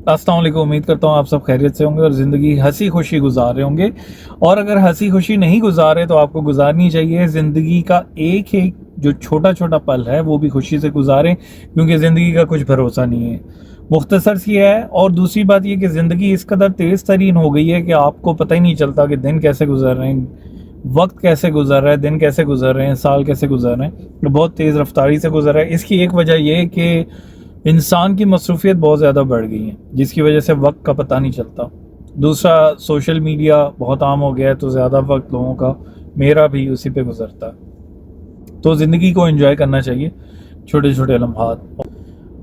अस्सलाम वालेकुम। उम्मीद करता हूँ आप सब खैरियत से होंगे और ज़िंदगी हंसी खुशी गुजार रहे होंगे। और अगर हंसी खुशी नहीं गुजारे तो आपको गुजारनी चाहिए। ज़िंदगी का एक एक जो छोटा छोटा पल है वो भी खुशी से गुजारें, क्योंकि ज़िंदगी का कुछ भरोसा नहीं है। मुख्तसर सी है। और दूसरी बात ये कि ज़िंदगी इस कदर तेज़ तरीन हो गई है कि आपको पता ही नहीं चलता कि दिन कैसे गुजर रहे हैं, वक्त कैसे गुजर रहा है, दिन कैसे गुजर रहे हैं, साल कैसे गुजर रहे हैं। तो बहुत तेज़ रफ्तारी से गुजर रहा है। इसकी एक वजह यह है कि इंसान की मसरूफियत बहुत ज़्यादा बढ़ गई है, जिसकी वजह से वक्त का पता नहीं चलता। दूसरा, सोशल मीडिया बहुत आम हो गया है, तो ज़्यादा वक्त लोगों का, मेरा भी उसी पे गुजरता है। तो ज़िंदगी को एंजॉय करना चाहिए, छोटे छोटे लम्हात,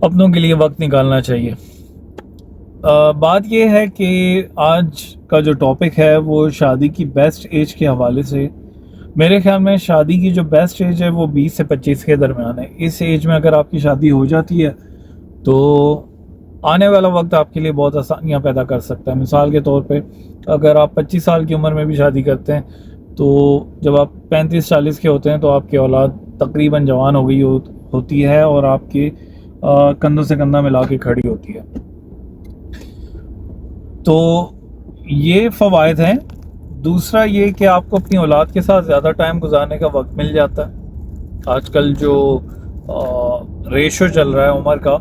अपनों के लिए वक्त निकालना चाहिए। बात यह है कि आज का जो टॉपिक है वो शादी की बेस्ट एज के हवाले से। मेरे ख्याल में शादी की जो बेस्ट एज है वो 20 से 25 के दरमियान है। इस एज में अगर आपकी शादी हो जाती है तो आने वाला वक्त आपके लिए बहुत आसानियाँ पैदा कर सकता है। मिसाल के तौर पे, अगर आप 25 साल की उम्र में भी शादी करते हैं तो जब आप 35-40 के होते हैं तो आपकी औलाद तकरीबन जवान हो गई होती है और आपके कंधों से कंधा मिला के खड़ी होती है। तो ये फ़वाइद हैं। दूसरा ये कि आपको अपनी औलाद के साथ ज़्यादा टाइम गुजारने का वक्त मिल जाता है। आजकल जो रेशो चल रहा है उम्र का,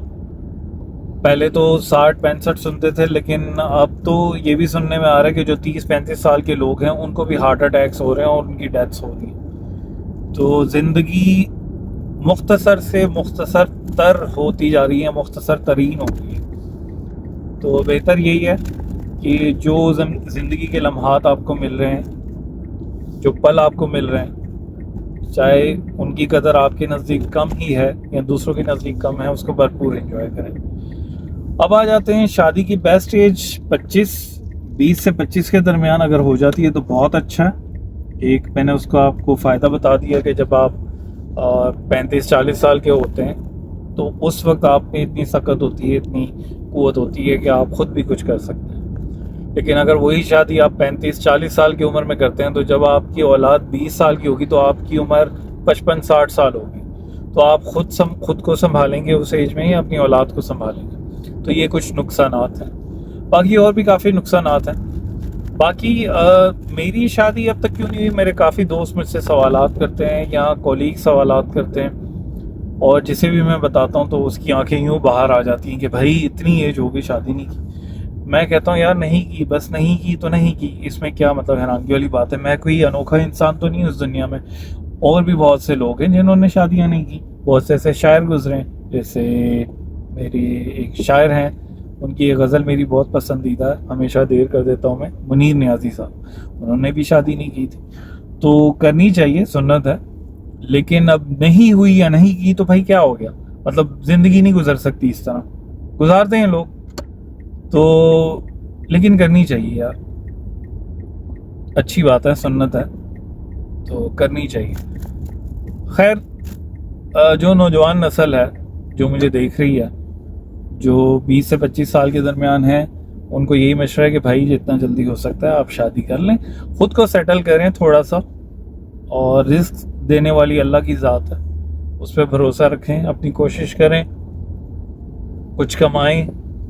पहले तो 60-65 सुनते थे, लेकिन अब तो ये भी सुनने में आ रहा है कि जो 30-35 साल के लोग हैं उनको भी हार्ट अटैक्स हो रहे हैं और उनकी डेथ्स हो रही हैं। तो ज़िंदगी मुख्तसर से मुख्तसर तर होती जा रही है, मुख्तसर तरीन हो गई है। तो बेहतर यही है कि जो ज़िंदगी के लम्हात आपको मिल रहे हैं, जो पल आपको मिल रहे हैं, चाहे उनकी कदर आपके नज़दीक कम ही है या दूसरों के नज़दीक कम है, उसको भरपूर एंजॉय करें। अब आ जाते हैं शादी की बेस्ट एज 20 से 25 के दरमियान अगर हो जाती है तो बहुत अच्छा है। एक मैंने उसका आपको फ़ायदा बता दिया कि जब आप 35-40 साल के होते हैं तो उस वक्त आप में इतनी सकत होती है, इतनी क़ुव्वत होती है कि आप ख़ुद भी कुछ कर सकते हैं। लेकिन अगर वही शादी आप 35-40 साल की उम्र में करते हैं तो जब आपकी औलाद 20 साल की होगी तो आपकी उम्र 55-60 साल होगी। तो आप खुद को संभालेंगे उस एज में, या अपनी औलाद को संभालेंगे? तो ये कुछ नुकसानात हैं। बाकी और भी काफ़ी नुकसानात हैं। बाकी मेरी शादी अब तक क्यों नहीं हुई, मेरे काफ़ी दोस्त मुझसे सवालात करते हैं या कॉलीग सवालात करते हैं, और जिसे भी मैं बताता हूँ तो उसकी आंखें यूँ बाहर आ जाती हैं कि भाई इतनी एज हो गई शादी नहीं की। मैं कहता हूँ यार नहीं की, बस नहीं की तो नहीं की, इसमें क्या मतलब हैरानगी वाली बात है। मैं कोई अनोखा इंसान तो नहीं उस दुनिया में, और भी बहुत से लोग हैं जिन्होंने शादियाँ नहीं की। बहुत से ऐसे शायर गुजरे हैं, जैसे मेरी एक शायर हैं, उनकी एक गज़ल मेरी बहुत पसंदीदा है, हमेशा देर कर देता हूँ मैं, मुनीर नियाज़ी साहब। उन्होंने भी शादी नहीं की थी। तो करनी चाहिए, सुन्नत है। लेकिन अब नहीं हुई या नहीं की तो भाई क्या हो गया, मतलब ज़िंदगी नहीं गुजर सकती इस तरह, गुजारते हैं लोग तो, लेकिन करनी चाहिए यार, अच्छी बात है, सुन्नत है तो करनी चाहिए। खैर, जो नौजवान नस्ल है जो मुझे देख रही है, जो 20 से 25 साल के दरमियान है, उनको यही मशवरा है कि भाई जितना जल्दी हो सकता है आप शादी कर लें, ख़ुद को सेटल करें थोड़ा सा, और रिस्क देने वाली अल्लाह की ज़ात है, उस पर भरोसा रखें, अपनी कोशिश करें, कुछ कमाएं,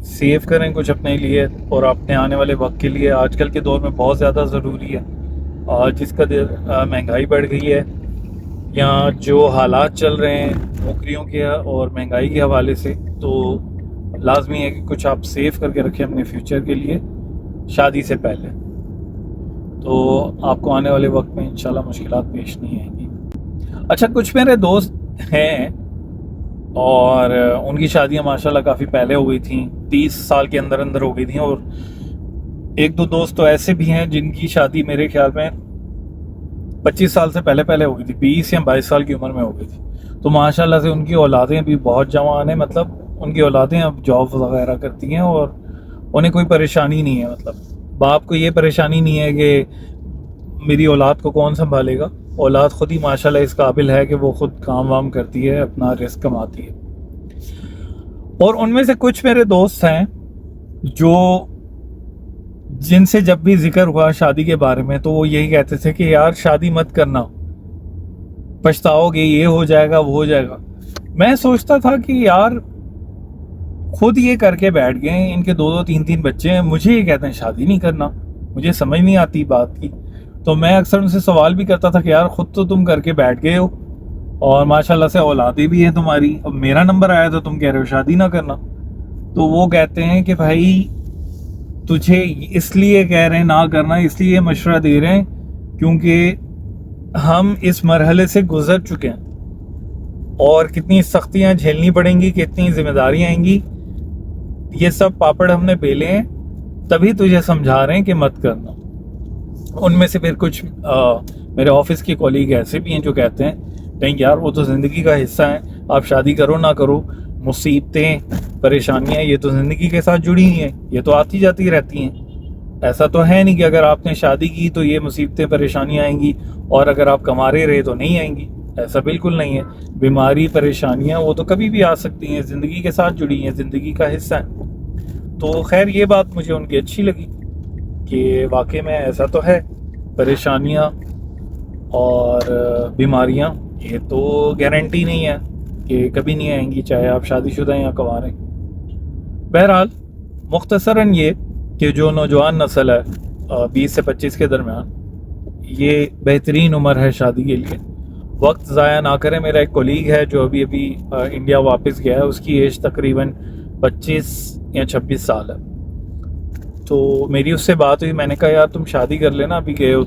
सेव करें कुछ अपने लिए और अपने आने वाले वक्त के लिए। आजकल के दौर में बहुत ज़्यादा ज़रूरी है, और जिसका महंगाई बढ़ गई है या जो हालात चल रहे हैं नौकरियों के और महंगाई के हवाले से, तो लाजमी है कि कुछ आप सेव करके रखें अपने फ्यूचर के लिए शादी से पहले, तो आपको आने वाले वक्त में इंशाल्लाह मुश्किलात पेश नहीं आएंगी। अच्छा, कुछ मेरे दोस्त हैं और उनकी शादियां माशाल्लाह काफ़ी पहले हो गई थी, 30 साल के अंदर अंदर हो गई थी, और एक दो दोस्त तो ऐसे भी हैं जिनकी शादी मेरे ख्याल में 25 साल से पहले हो गई थी, 20 या 22 साल की उम्र में हो गई थी। तो माशाल्लाह से उनकी औलादें भी बहुत जवान हैं, मतलब उनकी औलादें अब जॉब वगैरह करती हैं और उन्हें कोई परेशानी नहीं है। मतलब बाप को ये परेशानी नहीं है कि मेरी औलाद को कौन संभालेगा, औलाद ख़ुद ही माशाल्लाह इस काबिल है कि वो ख़ुद काम वाम करती है, अपना रिस्क कमाती है। और उनमें से कुछ मेरे दोस्त हैं जो, जिनसे जब भी जिक्र हुआ शादी के बारे में तो वो यही कहते थे कि यार शादी मत करना, पछताओगे, ये हो जाएगा वो हो जाएगा। मैं सोचता था कि यार खुद ये करके बैठ गए, इनके 2-2 3-3 बच्चे हैं, मुझे ये कहते हैं शादी नहीं करना। मुझे समझ नहीं आती बात की। तो मैं अक्सर उनसे सवाल भी करता था कि यार खुद तो तुम करके बैठ गए हो और माशाल्लाह से औलादे भी है तुम्हारी, अब मेरा नंबर आया तो तुम कह रहे हो शादी ना करना। तो वो कहते हैं कि भाई तुझे इसलिए कह रहे हैं ना करना, इसलिए मशवरा दे रहे हैं क्योंकि हम इस मरहले से गुजर चुके हैं और कितनी सख्तियां झेलनी पड़ेंगी, कितनी जिम्मेदारियां आएंगी, ये सब पापड़ हमने बेले हैं, तभी तुझे समझा रहे हैं कि मत करना। उनमें से फिर कुछ मेरे ऑफिस के कॉलीग ऐसे भी हैं जो कहते हैं नहीं यार वो तो ज़िंदगी का हिस्सा है, आप शादी करो ना करो, मुसीबतें परेशानियां ये तो ज़िंदगी के साथ जुड़ी ही हैं, ये तो आती जाती रहती हैं। ऐसा तो है नहीं कि अगर आपने शादी की तो ये मुसीबतें परेशानियां आएंगी और अगर आप कमा रहे तो नहीं आएंगी, ऐसा बिल्कुल नहीं है। बीमारी परेशानियां वो तो कभी भी आ सकती हैं, ज़िंदगी के साथ जुड़ी हैं, ज़िंदगी का हिस्सा है। तो खैर ये बात मुझे उनकी अच्छी लगी कि वाकई में ऐसा तो है, परेशानियां और बीमारियां ये तो गारंटी नहीं है कि कभी नहीं आएंगी, चाहे आप शादीशुदा हैं या कुंवारे। बहरहाल मुख्तसरन ये कि जो नौजवान नस्ल है 20 से 25 के दरमियान, ये बेहतरीन उम्र है शादी के लिए। वक्त ज़ाया ना करें। मेरा एक कोलीग है जो अभी अभी इंडिया वापस गया है, उसकी एज तकरीबन 25 या 26 साल है। तो मेरी उससे बात हुई, मैंने कहा यार तुम शादी कर लेना अभी गए हो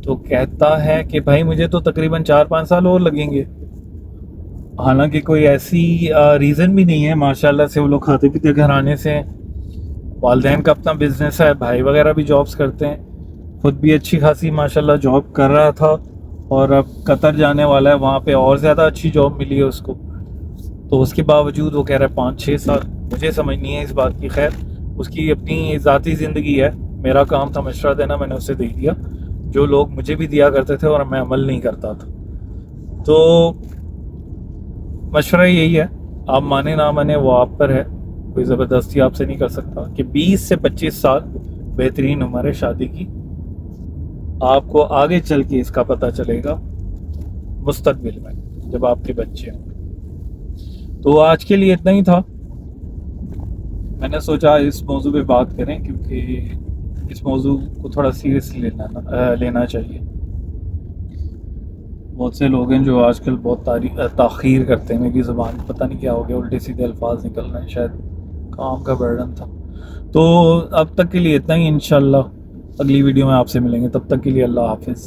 तो कहता है कि भाई मुझे तो तकरीबन 4-5 साल और लगेंगे। हालांकि कोई ऐसी रीज़न भी नहीं है, माशाल्लाह से वो लोग खाते पीते घराने से हैं, वालदैन का अपना बिजनेस है, भाई वगैरह भी जॉब्स करते हैं, खुद भी अच्छी खासी माशाल्लाह जॉब कर रहा था और अब कतर जाने वाला है, वहाँ पे और ज़्यादा अच्छी जॉब मिली है उसको। तो उसके बावजूद वो कह रहा है 5-6 साल। मुझे समझ नहीं है इस बात की। खैर उसकी अपनी ज़ाती ज़िंदगी है, मेरा काम था मशवरा देना, मैंने उसे दे दिया जो लोग मुझे भी दिया करते थे और मैं अमल नहीं करता था। तो मशवरा यही है, आप माने ना माने वो आप पर है, कोई ज़बरदस्ती आपसे नहीं कर सकता कि 20 से 25 साल बेहतरीन उम्र है शादी की। आपको आगे चल के इसका पता चलेगा मुस्तकबिल में जब आपके बच्चे हों। तो आज के लिए इतना ही था, मैंने सोचा इस मौजू पे बात करें क्योंकि इस मौजू को थोड़ा सीरियसली लेना चाहिए। बहुत से लोग हैं जो आजकल बहुत ताख़ीर करते हैं। मेरी ज़ुबान पता नहीं क्या हो गया, उल्टे सीधे अल्फाज निकल रहे हैं, शायद काम का बर्डन था। तो अब तक के लिए इतना ही, इंशाल्लाह अगली वीडियो में आपसे मिलेंगे, तब तक के लिए अल्लाह हाफिज़।